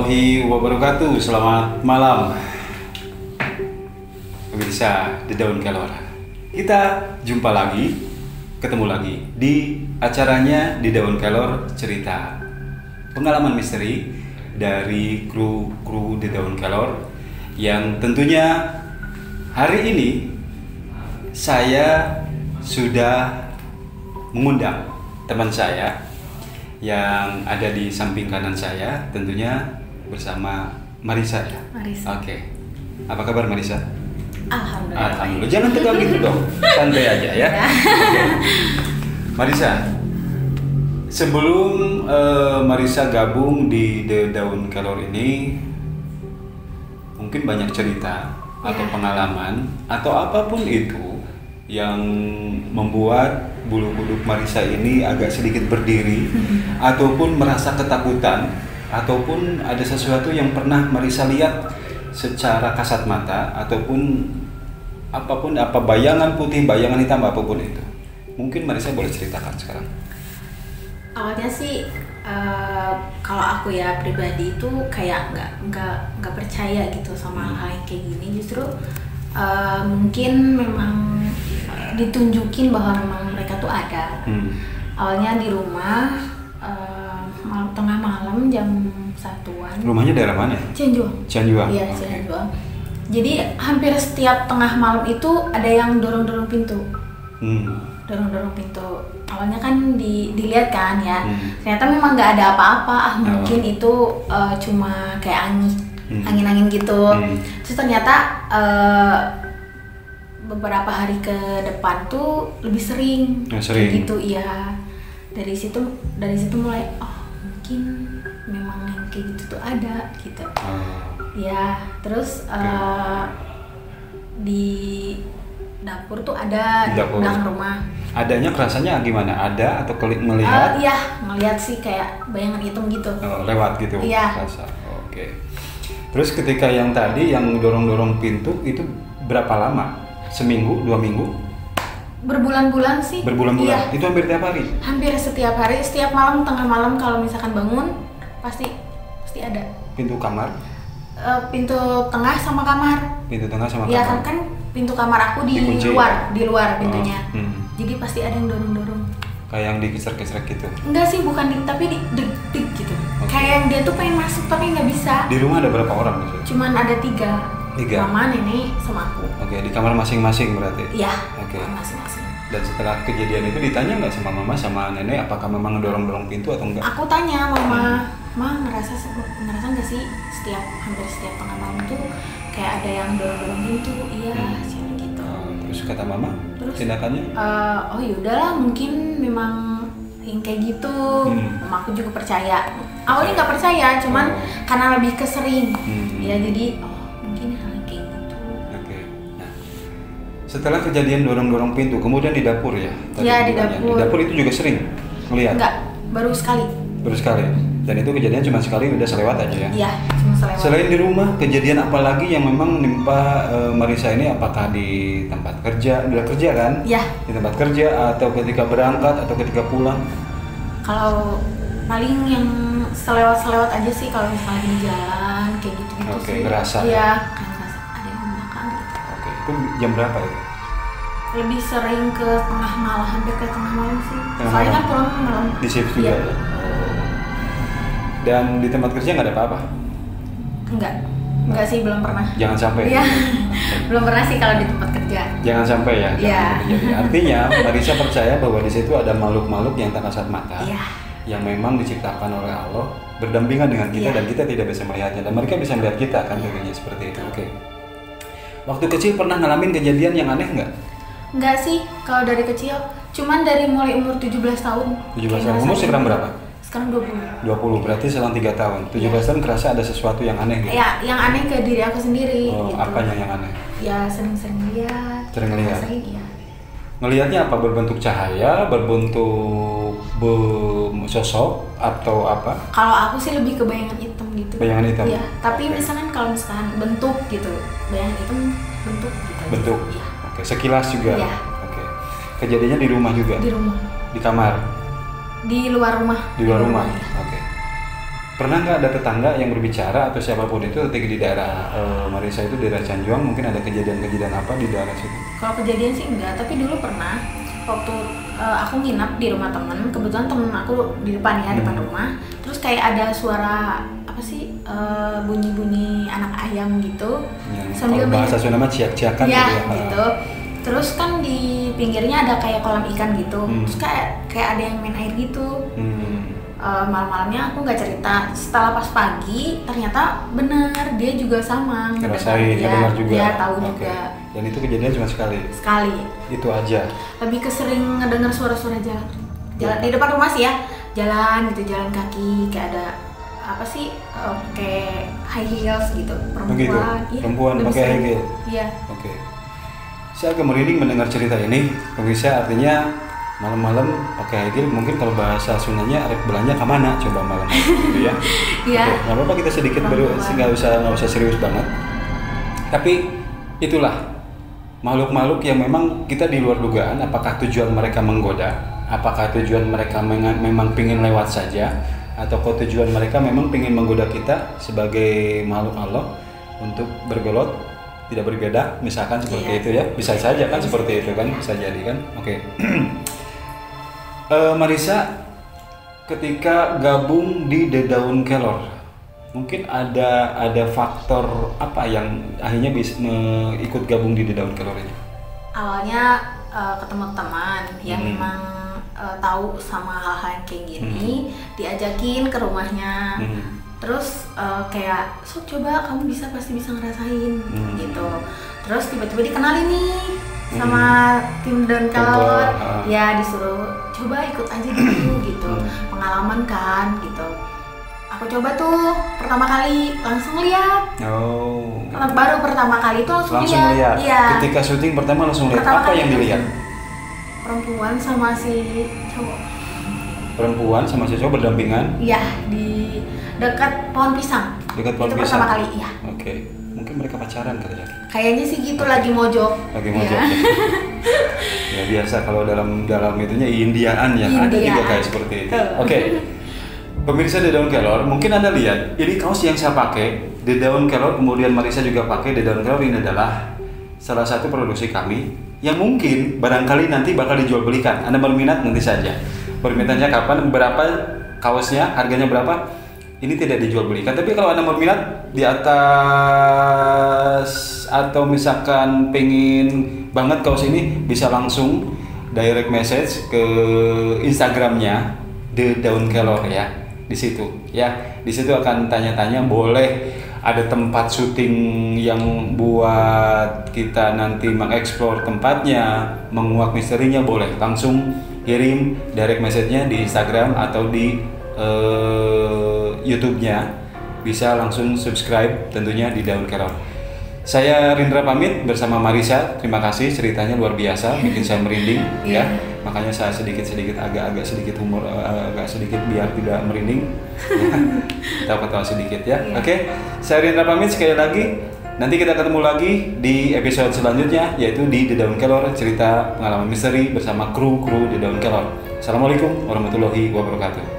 warahmatullahi wabarakatuh. Selamat malam pemirsa The Daun Kelor. Kita jumpa lagi, ketemu lagi di acaranya The Daun Kelor, cerita pengalaman misteri dari kru The Daun Kelor, yang tentunya hari ini saya sudah mengundang teman saya yang ada di samping kanan saya, tentunya bersama Marisa ya. Marisa. Oke. Apa kabar Marisa? Alhamdulillah. Alhamdulillah. Jangan tegang gitu dong. Santai aja ya. Oke. Marisa, sebelum Marisa gabung di The Daun Kelor ini, mungkin banyak cerita atau pengalaman atau apapun itu yang membuat bulu kuduk Marisa ini agak sedikit berdiri ataupun merasa ketakutan, ataupun ada sesuatu yang pernah Marisa lihat secara kasat mata, ataupun apapun, apa bayangan putih, bayangan hitam, apapun itu. Mungkin Marisa boleh ceritakan sekarang. Awalnya sih kalau aku ya pribadi itu kayak nggak percaya gitu sama hal yang kayak gini. Justru mungkin memang ditunjukin bahwa memang mereka tuh ada. Awalnya di rumah tengah malam jam 1-an. Rumahnya daerah mana? Cianjuang. Cianjuang. Iya, Cianjuang. Jadi hampir setiap tengah malam itu ada yang dorong-dorong pintu. Dorong-dorong pintu. Awalnya kan dilihat kan ya. Ternyata memang nggak ada apa-apa. Mungkin itu cuma kayak angin-angin gitu. Terus ternyata beberapa hari ke depan tuh lebih sering. Kayak gitu, iya. Dari situ mulai mungkin memang yang kayak gitu tuh ada gitu. Ya, terus di dapur tuh ada di belakang rumah. Adanya kerasanya gimana? Ada atau melihat? Iya, melihat sih kayak bayangan hitam gitu. Lewat gitu. Iya. Rasa. Oke. Terus ketika yang tadi yang dorong-dorong pintu itu berapa lama? Seminggu, 2 minggu? Berbulan-bulan sih. Berbulan-bulan. Iya. Itu hampir tiap hari? Hampir setiap hari, setiap malam, tengah malam kalau misalkan bangun pasti ada. Pintu kamar? Pintu tengah sama kamar. Pintu tengah sama Iya, kamar. kan pintu kamar aku di Dikunci, luar pintunya. Jadi pasti ada yang dorong-dorong. Kayak yang digeser-geser gitu? Enggak sih, bukan tapi deg gitu. Kayak yang dia tuh pengen masuk tapi nggak bisa. Di rumah ada berapa orang di situ? Cuman ada 3. Mama, nenek, sama aku. Oke, di kamar masing-masing berarti? Iya, oke. Masing-masing. Dan setelah kejadian itu ditanya nggak sama mama sama nenek apakah memang dorong-dorong pintu atau enggak? Aku tanya mama, ngerasa nggak sih hampir setiap tengah malam tuh kayak ada yang dorong-dorong pintu? Iya, gitu. Terus kata mama, tindakannya? Oh yaudahlah, mungkin memang yang kayak gitu. Mama aku juga percaya. Awalnya nggak percaya, cuman karena lebih kesering. Ya jadi mungkin hal yang kayak gitu. Oke. Nah, setelah kejadian dorong-dorong pintu, kemudian di dapur ya? Iya, di dapur. Di dapur itu juga sering melihat? Enggak, baru sekali. Baru sekali. Dan itu kejadian cuma sekali, udah selewat aja ya? Iya, cuma selewat. Selain di rumah, kejadian apa lagi yang memang menimpa Marisa ini? Apakah di tempat kerja? Dia kerja kan? Iya. Di tempat kerja atau ketika berangkat atau ketika pulang? Kalau paling yang selewat aja sih kalau misalnya di jalan kayak gitu-gitu Oke, sih. ngerasa Iya, ya? kayak ngerasa ada yang di belakang gitu. Oke, itu jam berapa itu? Lebih sering ke tengah malam, hampir ke tengah malam sih. Tengah Soalnya malam? kan pulang malam. Di shift juga ya? Dan di tempat kerja nggak ada apa-apa? Enggak sih, belum pernah. Jangan sampai. Iya. Belum pernah sih kalau di tempat kerja. Jangan sampai ya. Iya. Artinya Marisa percaya bahwa di situ ada makhluk-makhluk yang tak kasat mata. Iya. Yang memang diciptakan oleh Allah, berdampingan dengan kita, dan kita tidak bisa melihatnya, dan mereka bisa melihat kita kan, tentunya seperti itu. Oke. Waktu kecil pernah ngalamin kejadian yang aneh nggak? Enggak sih, kalau dari kecil. Cuman dari mulai umur 17 tahun. 17 tahun. Umur sekarang berapa? Sekarang 20. 20, berarti selang 3 tahun. 17 tahun kerasa ada sesuatu yang aneh gitu? Ya, yang aneh ke diri aku sendiri. Oh, gitu. apanya yang aneh? Ya, sering-sering lihat. Sering lihat? Sering, iya. Ngelihatnya apa? Berbentuk cahaya, berbentuk sosok, atau apa? Kalau aku sih lebih ke bayangan hitam gitu. Bayangan hitam? Iya, tapi misalkan kalau misalkan bentuk gitu, bayangan hitam bentuk gitu. Bentuk? Iya. Oke, sekilas juga? Iya. Oke. Kejadiannya di rumah juga? Di rumah. Di kamar? Di luar rumah. Di luar rumah? Iya. Oke. pernah nggak ada tetangga yang berbicara atau siapapun itu ketika di daerah Marisa itu daerah Canjuang, mungkin ada kejadian-kejadian apa di daerah situ? Kalau kejadian sih enggak, tapi dulu pernah waktu aku nginap di rumah temen, kebetulan temen aku di depan ya, depan rumah. Terus kayak ada suara apa sih, bunyi-bunyi anak ayam gitu. Sambil kalau bahasa Sunda mah ciak-ciakan ya, gitu ya. Gitu. Terus kan di pinggirnya ada kayak kolam ikan gitu. Terus kayak ada yang main air gitu. Malam-malamnya aku nggak cerita. Setelah pas pagi ternyata bener dia juga sama ngerasain, ngedengar juga. Dia tahu juga. Dan itu kejadian cuma sekali. Itu aja. Lebih ke sering ngedengar suara-suara jalan di depan rumah sih ya, jalan gitu, jalan kaki, kayak ada apa sih, kayak high heels gitu, perempuan. Begitu? Iya, perempuan pakai high heel. Iya. Oke. Saya agak merinding mendengar cerita ini. Pemirsa, artinya malam-malam pakai high heel, mungkin kalau bahasa Sundanya arek belanja ke mana coba malam gitu ya. Iya. Oke, nggak apa-apa kita sedikit nggak usah serius banget. Tapi itulah makhluk-makhluk yang memang kita di luar dugaan. Apakah tujuan mereka menggoda? Apakah tujuan mereka memang pingin lewat saja? Atau tujuan mereka memang pingin menggoda kita sebagai makhluk Allah untuk bergelot, tidak berbeda, misalkan seperti itu ya. Bisa saja kan seperti itu kan, bisa jadi kan. Oke. Marisa, ketika gabung di The Daun Kelor, mungkin ada faktor apa yang akhirnya bisa ikut gabung di The Daun Kelor ini? Awalnya ketemu teman yang memang tahu sama hal-hal yang kayak gini, diajakin ke rumahnya. Terus kayak, so coba kamu pasti bisa ngerasain gitu. Terus tiba-tiba dikenalin nih sama tim Daun Kelor, ya disuruh coba ikut aja dulu gitu, pengalaman kan gitu. Aku coba tuh pertama kali langsung lihat. Baru pertama kali tuh langsung lihat. Iya. Ketika syuting pertama langsung lihat apa yang dilihat? Perempuan sama si cowok. Perempuan sama si cowok berdampingan? Iya, di dekat pohon pisang. Dekat pohon pisang. Itu pertama kali, iya. Oke. Mungkin mereka pacaran kali ya? Kayaknya sih gitu, lagi mojok. Lagi mojok. Ya biasa kalau dalam itunya Indiaan ya. Ada juga kayak seperti itu. Oke. Pemirsa The Daun Kelor, mungkin Anda lihat ini kaos yang saya pakai, The Daun Kelor, kemudian Marisa juga pakai. The Daun Kelor ini adalah salah satu produksi kami yang mungkin barangkali nanti bakal dijual belikan. Anda berminat nanti saja. Permintaannya kapan, berapa kaosnya, harganya berapa? Ini tidak dijual belikan. Tapi kalau Anda berminat di atas atau misalkan pengen banget kaos ini, bisa langsung direct message ke Instagramnya The Daun Kelor ya. Di situ ya, di situ akan tanya-tanya, boleh ada tempat syuting yang buat kita nanti mengeksplor tempatnya, menguak misterinya, boleh langsung kirim direct message-nya di Instagram atau di YouTube-nya. Bisa langsung subscribe tentunya di Daun Kelor. Saya Rindra pamit bersama Marisa. Terima kasih, ceritanya luar biasa, bikin saya merinding ya. Makanya saya agak sedikit humor, agak sedikit biar tidak merinding. Ketawa sedikit ya. Oke. Saya Rindra pamit sekali lagi. Nanti kita ketemu lagi di episode selanjutnya, yaitu di The Daun Kelor, cerita pengalaman misteri bersama kru The Daun Kelor. Assalamualaikum warahmatullahi wabarakatuh.